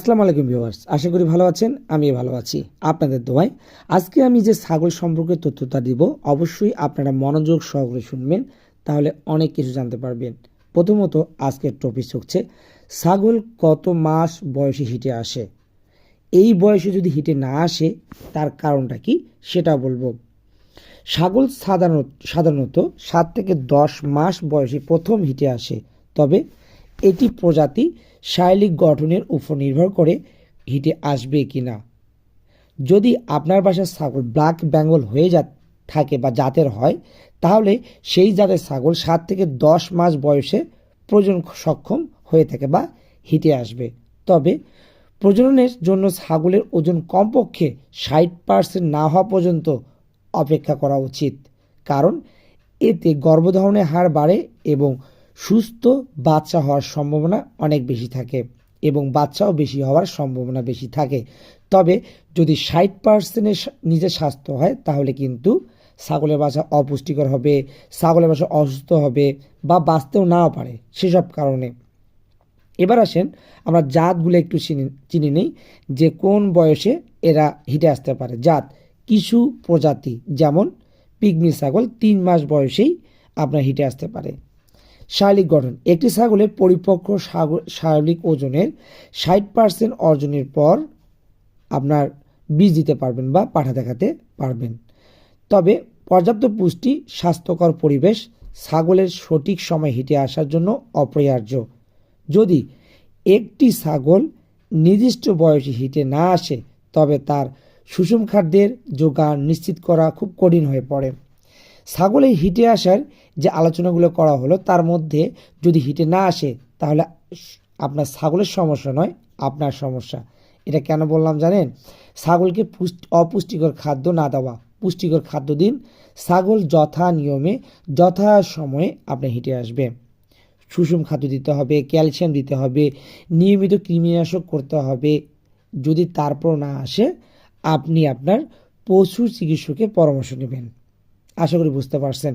আসসালামু আলাইকুম ভিউয়ার্স, আশা করি ভালো আছেন। আমি ভালো আছি আপনাদের দোয়ায়। আজকে আমি যে ছাগল সম্পর্কে তথ্যটা দিব, অবশ্যই আপনারা মনোযোগ সহকারে শুনবেন, তাহলে অনেক কিছু জানতে পারবেন। প্রথমত আজকের টপিক হচ্ছে ছাগল কত মাস বয়সে হিটে আসে। এই বয়সে যদি হিটে না আসে তার কারণটা কি সেটা বলবো। ছাগল সাধারণত 7 থেকে 10 মাস বয়সে প্রথম হিটে আসে, তবে এটি প্রজাতি শারীরিক গঠনের উপর নির্ভর করে হিটে আসবে কি না। যদি আপনার বাসার ছাগল ব্ল্যাক বেঙ্গল হয়ে থাকে বা জাতের হয়, তাহলে সেই জাতের ছাগল 7 থেকে 10 মাস বয়সে প্রজনন সক্ষম হয়ে থাকে বা হিটে আসবে। তবে প্রজননের জন্য ছাগলের ওজন কমপক্ষে 60% না হওয়া পর্যন্ত অপেক্ষা করা উচিত, কারণ এতে গর্ভধারণের হার বাড়ে এবং সুস্থ বাচ্চা হওয়ার সম্ভাবনা অনেক বেশি থাকে এবং বাচ্চাও বেশি হওয়ার সম্ভাবনা বেশি থাকে। তবে যদি 60% নিজের স্বাস্থ্য হয়, তাহলে কিন্তু ছাগলের বাচ্চা অপুষ্টিকর হবে, ছাগলের বাচ্চা অসুস্থ হবে বা বাঁচতেও নাও পারে সেসব কারণে। এবার আসেন আমরা জাতগুলো একটু চিনি নেই যে কোন বয়সে এরা হিটে আসতে পারে। জাত কিছু প্রজাতি যেমন পিগমি ছাগল 3 মাস বয়সেই আপনার হিটে আসতে পারে। শারীরিক গঠন একটি ছাগলের পরিপক্ক শারীরিক ওজনের 60% অর্জনের পর আপনার বীজ দিতে পারবেন বা পাঠা দেখাতে পারবেন। তবে পর্যাপ্ত পুষ্টি, স্বাস্থ্যকর পরিবেশ ছাগলের সঠিক সময় হিটে আসার জন্য অপরিহার্য। যদি একটি ছাগল নির্দিষ্ট বয়সে হিটে না আসে, তবে তার সুষম খাদ্যের যোগান নিশ্চিত করা খুব কঠিন হয়ে পড়ে। ছাগলের হিটে আসার যে আলোচনাগুলো করা হলো, তার মধ্যে যদি হিটে না আসে তাহলে আপনার ছাগলের সমস্যা নয়, আপনার সমস্যা। এটা কেন বললাম জানেন? ছাগলকে অপুষ্টিকর খাদ্য না দেওয়া, পুষ্টিকর খাদ্য দিন। ছাগল যথা নিয়মে যথা সময়ে আপনার হিটে আসবে। সুষম খাদ্য দিতে হবে, ক্যালসিয়াম দিতে হবে, নিয়মিত কৃমিনাশক করতে হবে। যদি তারপর না আসে, আপনি আপনার পশু চিকিৎসকের পরামর্শ নেবেন। আশা করি বুঝতে পারছেন।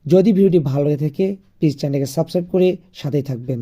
যদি ভিডিওটি ভালো লাগে থাকে, প্লিজ চ্যানেলকে সাবস্ক্রাইব করে সাথেই থাকবেন।